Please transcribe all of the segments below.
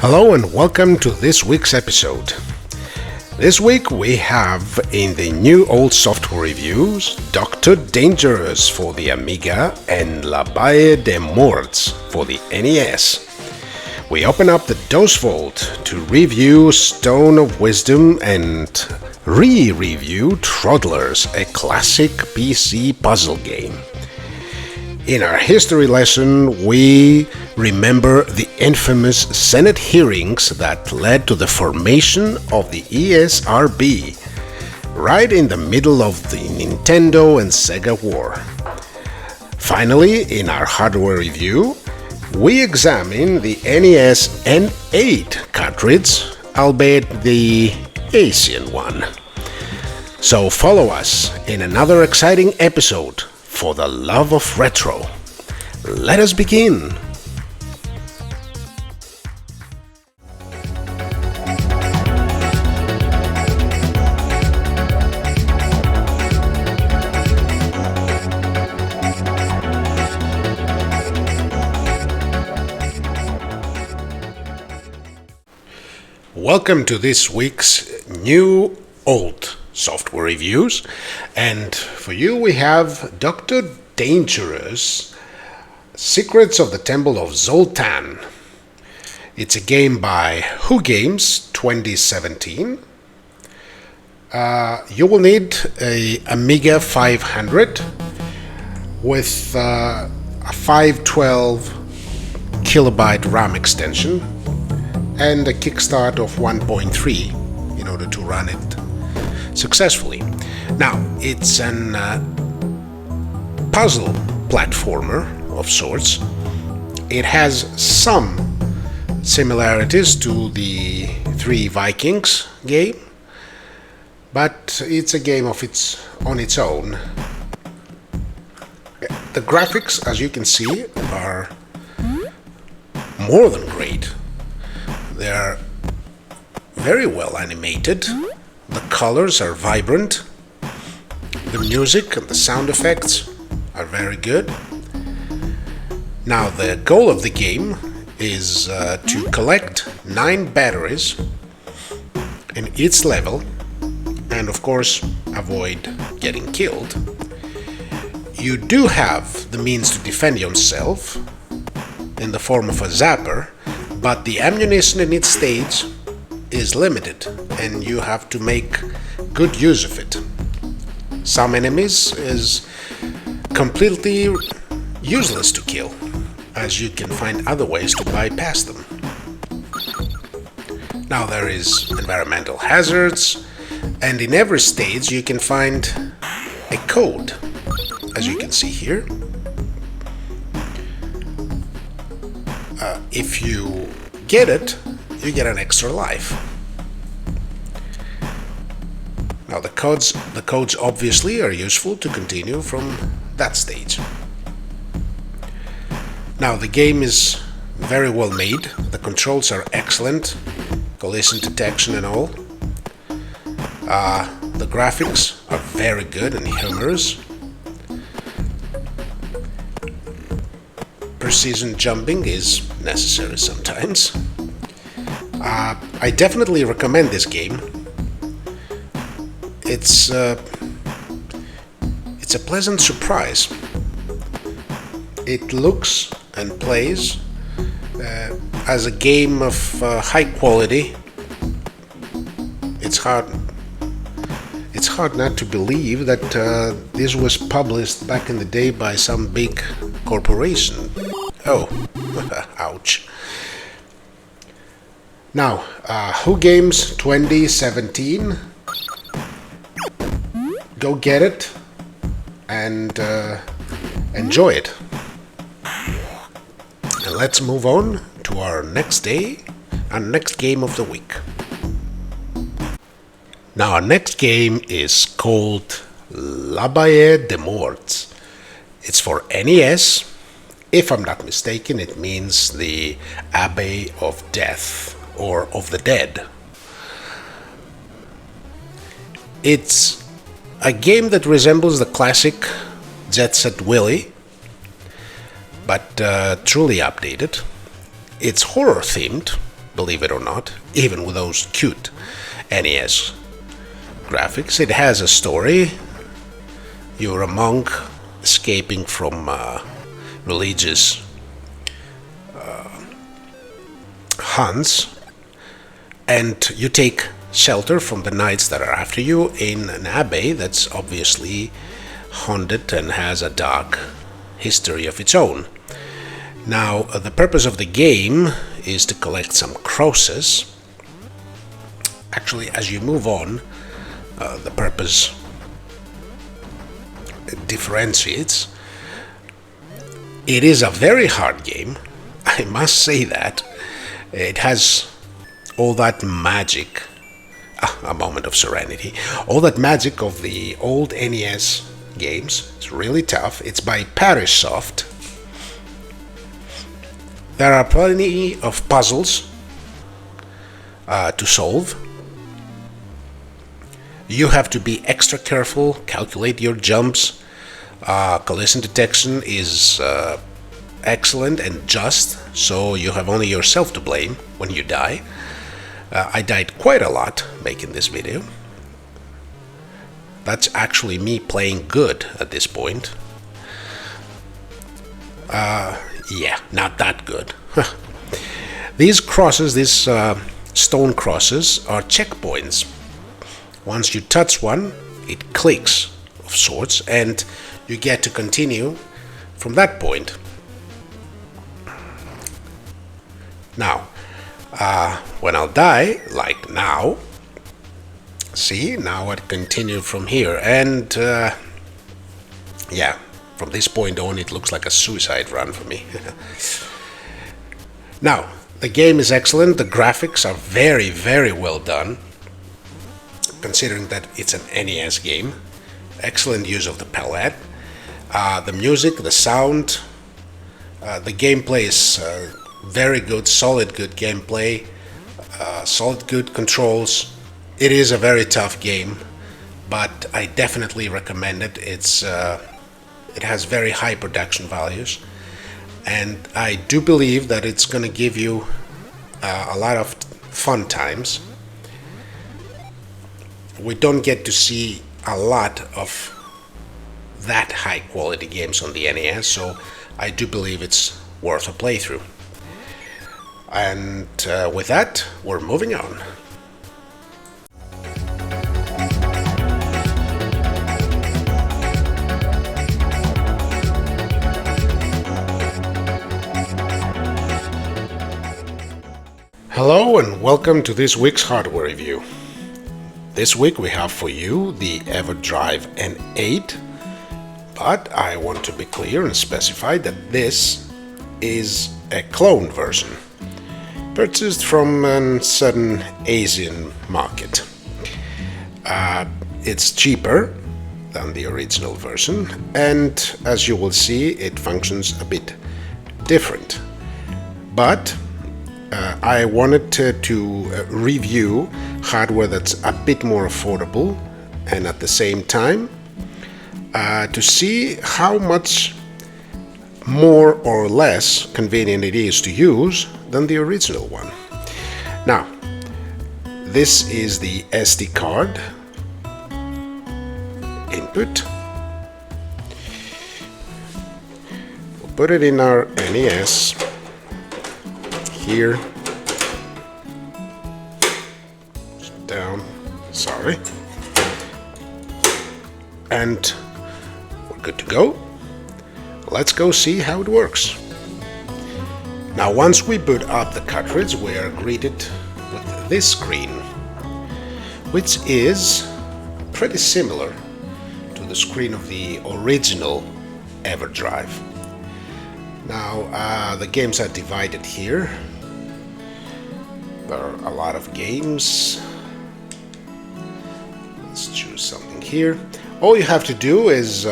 Hello and welcome to this week's episode. This week we have in the new old software reviews Dr.Dangerous for the Amiga and Labay De Morts for the NES. We open up the DOS Vault to review Stone of Wisdom and re-review Troddlers, a classic PC puzzle game. In our history lesson, we remember the infamous Senate hearings that led to the formation of the ESRB, right in the middle of the Nintendo and Sega war. Finally, in our hardware review, we examine the NES N8 cartridge, albeit the Asian one. So follow us in another exciting episode for the love of retro. Let us begin. Welcome to this week's new old software reviews, and for you we have Dr. Dangerous, Secrets of the Temple of Zultan. It's a game by Who Games 2017. You will need a Amiga 500 with a 512 kilobyte RAM extension and a kickstart of 1.3 in order to run it successfully. Now, it's an puzzle platformer of sorts. It has some similarities to the Three Vikings game, but it's a game on its own. The graphics, as you can see, are more than great. They are very well animated. The colors are vibrant. The music and the sound effects are very good. Now, the goal of the game is to collect 9 batteries in each level and, of course, avoid getting killed. You do have the means to defend yourself in the form of a zapper, but the ammunition in each stage is limited and you have to make good use of it. Some enemies is completely useless to kill, as you can find other ways to bypass them. Now, there is environmental hazards, and in every stage you can find a code, as you can see here. If you get it, you get an extra life. Now, the codes obviously are useful to continue from that stage. Now, the game is very well made. The controls are excellent, collision detection and all. The graphics are very good and humorous. Precision jumping is necessary sometimes. I definitely recommend this game. It's a pleasant surprise. It looks and plays as a game of high quality. It's hard not to believe that this was published back in the day by some big corporation. Oh, ouch. Now, Who Games 2017. Go get it and enjoy it. And let's move on to our next game of the week. Now, our next game is called Labay De Mort. It's for NES. If I'm not mistaken, it means the Abbaye of Death or of the Dead. It's a game that resembles the classic Jet Set Willy, but truly updated. It's horror themed, believe it or not, even with those cute NES graphics. It has a story. You're a monk escaping from religious hunts, and you take shelter from the knights that are after you in an abbey that's obviously haunted and has a dark history of its own. Now, the purpose of the game is to collect some crosses. Actually, as you move on, the purpose differentiates. It is a very hard game, I must say that. It has all that magic, a moment of serenity, all that magic of the old NES games. It's really tough. It's by Parish Soft. There are plenty of puzzles to solve. You have to be extra careful, calculate your jumps. Collision detection is excellent and just, so you have only yourself to blame when you die. I died quite a lot making this video. That's actually me playing good at this point. Yeah, not that good. These crosses, these stone crosses, are checkpoints. Once you touch one, it clicks of sorts, and you get to continue from that point. Now, when I'll die, like now, see, now I continue from here, and yeah, from this point on it looks like a suicide run for me. Now, the game is excellent, the graphics are very, very well done, considering that it's an NES game. Excellent use of the palette. The music, the sound, the gameplay is very good, solid good gameplay, solid good controls. It is a very tough game, but I definitely recommend it. It has very high production values, and I do believe that it's going to give you a lot of fun times. We don't get to see a lot of that high quality games on the NES, so I do believe it's worth a playthrough. And with that, we're moving on. Hello and welcome to this week's hardware review. This week we have for you the EverDrive N8, but I want to be clear and specify that this is a clone version, purchased from a certain Asian market. It's cheaper than the original version, and as you will see, it functions a bit different. But I wanted to review hardware that's a bit more affordable and at the same time to see how much more or less convenient it is to use than the original one. Now, this is the SD card input. We'll put it in our NES here. Down, sorry. And we're good to go. Let's go see how it works. Now, once we boot up the cartridge, we are greeted with this screen, which is pretty similar to the screen of the original EverDrive. Now, the games are divided here. There are a lot of games. Let's choose something here. All you have to do is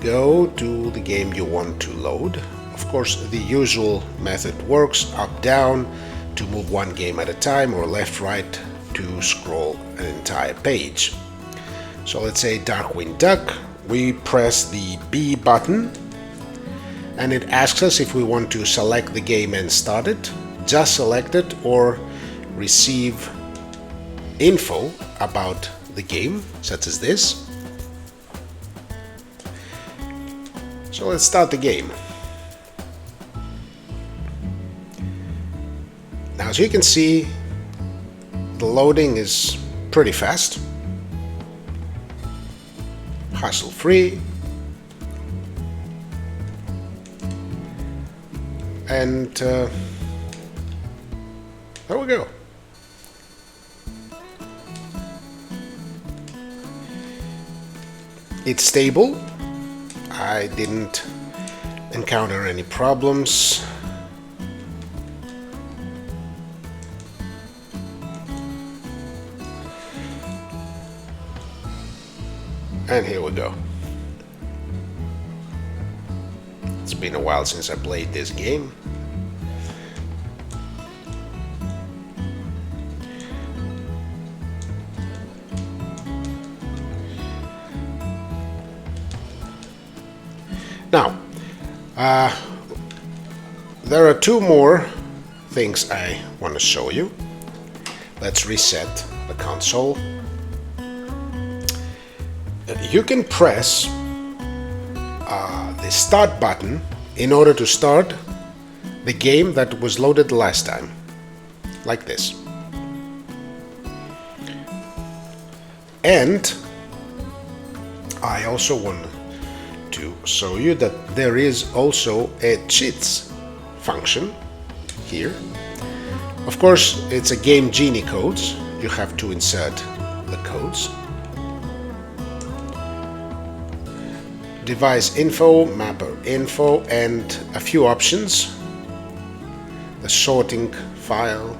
go to the game you want to load. Of course, the usual method works: up, down to move one game at a time, or left, right to scroll an entire page. So let's say Darkwing Duck. We press the B button and it asks us if we want to select the game and start it, just select it, or receive info about the game, such as this. So let's start the game. Now, as you can see, the loading is pretty fast, hassle-free, and there we go. It's stable. I didn't encounter any problems. And here we go. It's been a while since I played this game. Now, there are two more things I want to show you. Let's reset the console. You can press the start button in order to start the game that was loaded last time, like this. And I also want to show you that there is also a cheats function here. Of course, it's a Game Genie codes. You have to insert the codes. Device info, mapper info, and a few options. The sorting file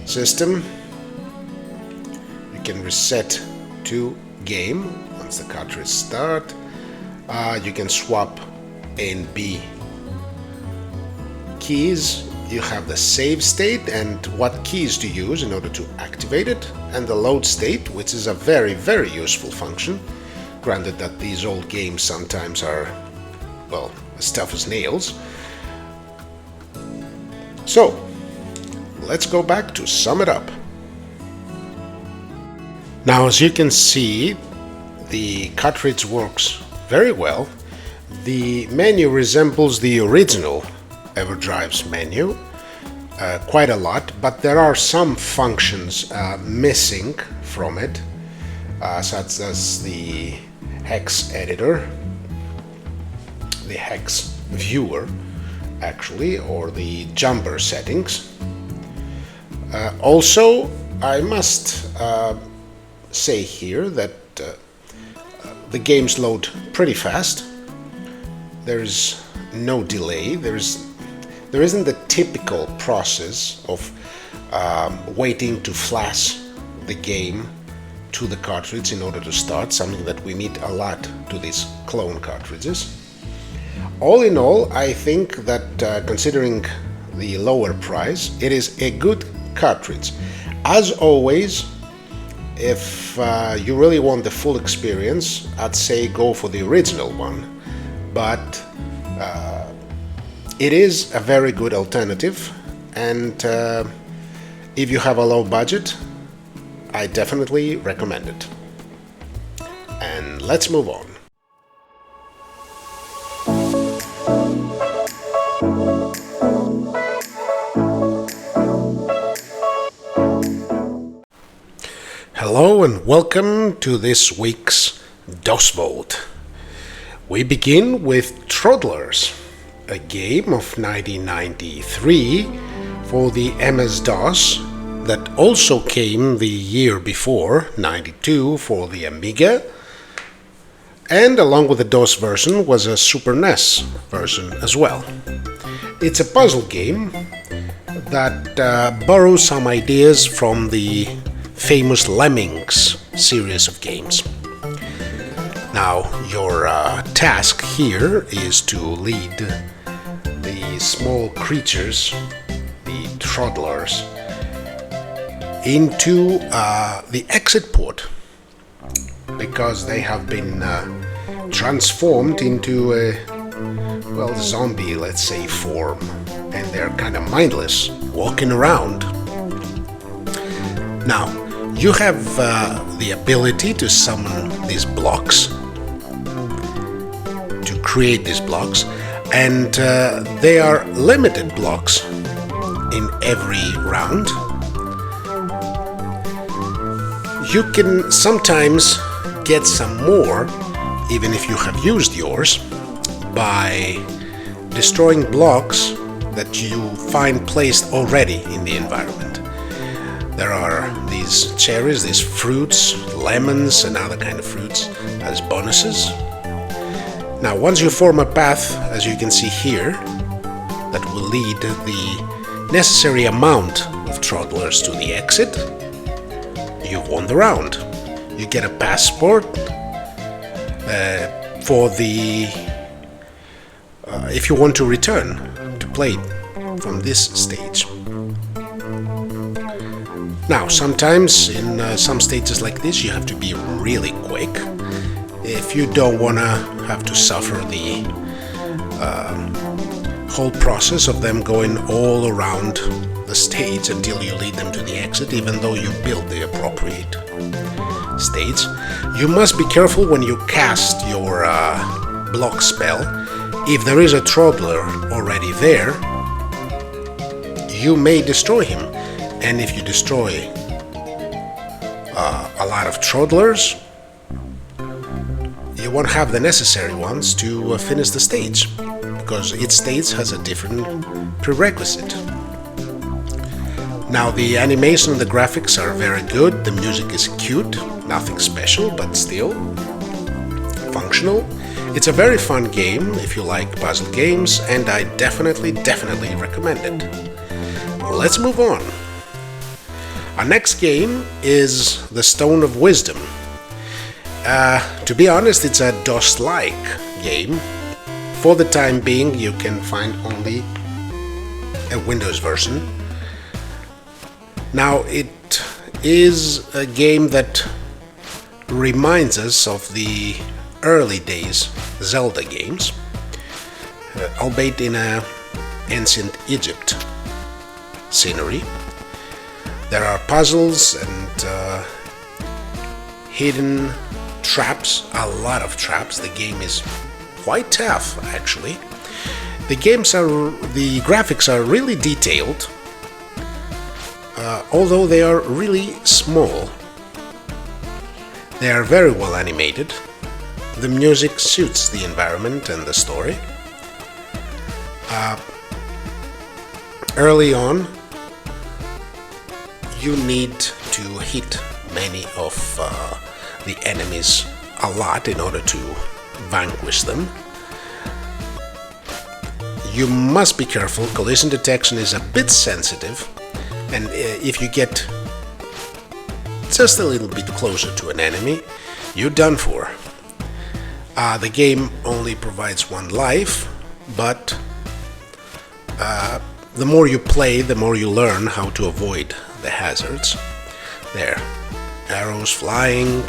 system. You can reset to game once the cartridge starts. You can swap A and B keys. You have the save state and what keys to use in order to activate it, and the load state, which is a very, very useful function. Granted that these old games sometimes are, well, as tough as nails. So, let's go back to sum it up. Now, as you can see, the cartridge works very well. The menu resembles the original EverDrive's menu quite a lot, but there are some functions missing from it, such as the hex editor, the hex viewer actually, or the jumper settings. Also, I must say here that the games load pretty fast. There's no delay. There isn't the typical process of waiting to flash the game to the cartridge in order to start, something that we meet a lot to these clone cartridges. All in all, I think that considering the lower price, it is a good cartridge. As always, if you really want the full experience, I'd say go for the original one, but it is a very good alternative, and if you have a low budget, I definitely recommend it. And let's move on. Hello and welcome to this week's DOS Vault. We begin with Troddlers, a game of 1993 for the MS-DOS that also came the year before, 92, for the Amiga, and along with the DOS version was a Super NES version as well. It's a puzzle game that borrows some ideas from the famous Lemmings series of games. Now, your task here is to lead the small creatures, the Troddlers, into the exit port, because they have been transformed into well, zombie, let's say, form, and they're kind of mindless, walking around. Now, you have the ability to summon these blocks, to create these blocks, and they are limited blocks in every round. You can sometimes get some more, even if you have used yours, by destroying blocks that you find placed already in the environment. There are these cherries, these fruits, lemons, and other kind of fruits as bonuses. Now, once you form a path, as you can see here, that will lead the necessary amount of Troddlers to the exit, you've won the round. You get a passport for the if you want to return to play from this stage. Now, sometimes in some stages like this, you have to be really quick if you don't want to have to suffer the whole process of them going all around the stage until you lead them to the exit, even though you build the appropriate stage. You must be careful when you cast your block spell. If there is a Troddler already there, you may destroy him, and if you destroy a lot of Troddlers, you won't have the necessary ones to finish the stage, because each stage has a different prerequisite. Now, the animation and the graphics are very good, the music is cute, nothing special, but still functional. It's a very fun game if you like puzzle games, and I definitely recommend it. Let's move on. Our next game is the Stone of Wisdom. To be honest, it's a DOS-like game. For the time being, you can find only a Windows version. Now, it is a game that reminds us of the early days Zelda games, albeit in a ancient Egypt scenery. There are puzzles and hidden traps, a lot of traps. The game is quite tough, actually. The graphics are really detailed, although they are really small. They are very well animated. The music suits the environment and the story. Early on, you need to hit many of the enemies a lot in order to vanquish them. You must be careful. Collision detection is a bit sensitive, and if you get just a little bit closer to an enemy, you're done for. The game only provides one life, but the more you play, the more you learn how to avoid the hazards. There, arrows flying.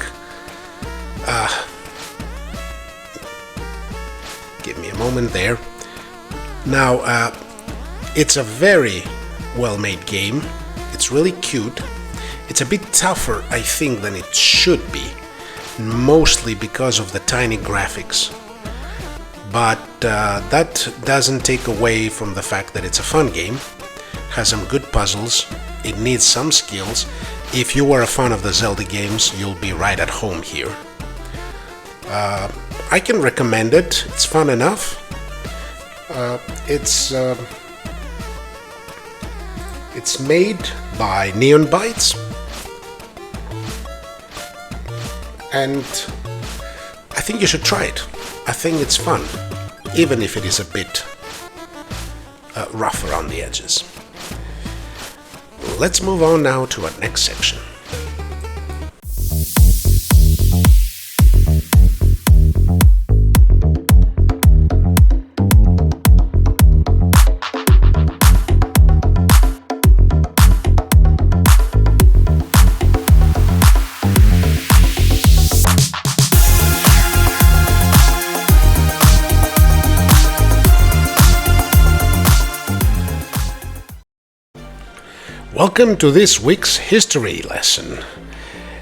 Give me a moment there. Now, it's a very well-made game. It's really cute. It's a bit tougher, I think, than it should be, mostly because of the tiny graphics. But that doesn't take away from the fact that it's a fun game. Has some good puzzles. It needs some skills. If you are a fan of the Zelda games, you'll be right at home here. I can recommend it. It's fun enough. It's made by Neon Bytes, and I think you should try it. I think it's fun, even if it is a bit rough around the edges. Let's move on now to our next section. Welcome to this week's history lesson.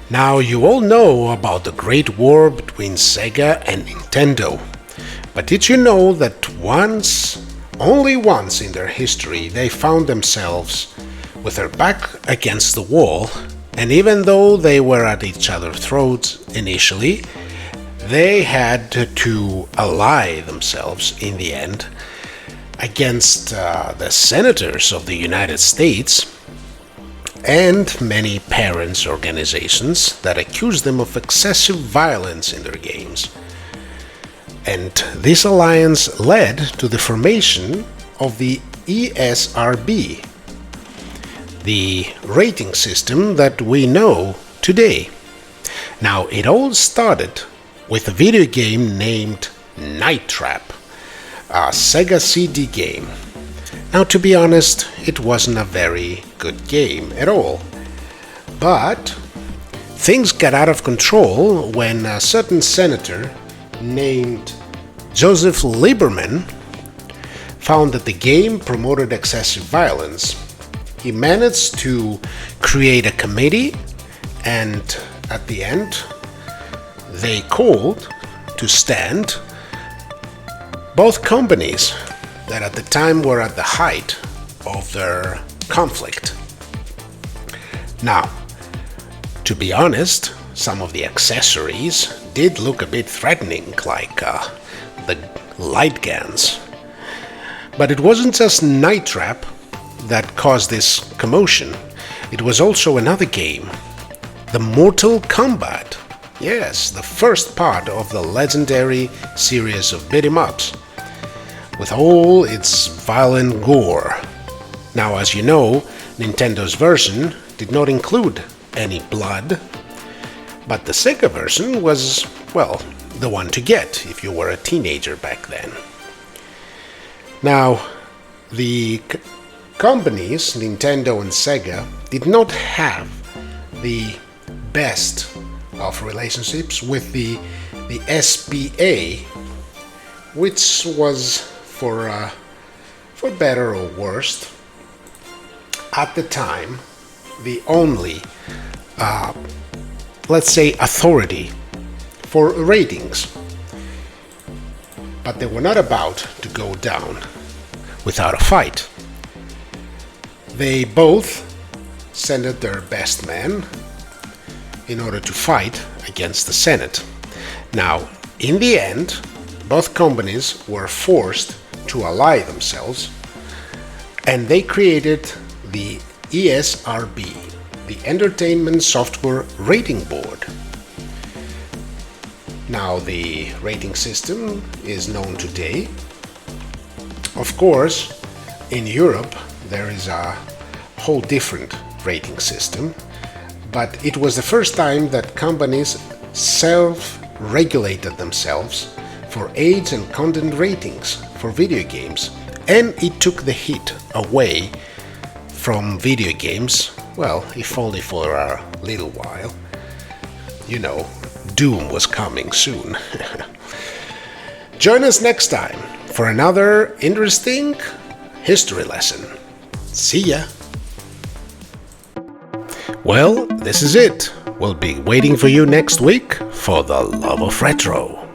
Now, you all know about the Great War between Sega and Nintendo, but did you know that only once in their history, they found themselves with their back against the wall, and even though they were at each other's throats initially, they had to ally themselves in the end against the senators of the United States and many parents' organizations that accused them of excessive violence in their games. And this alliance led to the formation of the ESRB, the rating system that we know today. Now, it all started with a video game named Night Trap, a Sega CD game. Now, to be honest, it wasn't a very good game at all. But things got out of control when a certain senator named Joseph Lieberman found that the game promoted excessive violence. He managed to create a committee, and at the end, they called to stand both companies that at the time were at the height of their conflict. Now, to be honest, some of the accessories did look a bit threatening, like the light guns. But it wasn't just Night Trap that caused this commotion. It was also another game, the Mortal Kombat. Yes, the first part of the legendary series of beat 'em ups, with all its violent gore. Now, as you know, Nintendo's version did not include any blood, but the Sega version was, well, the one to get if you were a teenager back then. Now, the companies, Nintendo and Sega, did not have the best of relationships with the SPA, which was, for better or worse, at the time, the only, let's say, authority for ratings. But they were not about to go down without a fight. They both sent their best men in order to fight against the Senate. Now, in the end, both companies were forced to ally themselves, and they created the ESRB, the Entertainment Software Rating Board. Now, the rating system is known today. Of course, in Europe, there is a whole different rating system, but it was the first time that companies self-regulated themselves for age and content ratings for video games, and it took the heat away from video games, well, if only for a little while. You know, Doom was coming soon. Join us next time for another interesting history lesson. See ya! Well, this is it. We'll be waiting for you next week for the love of retro.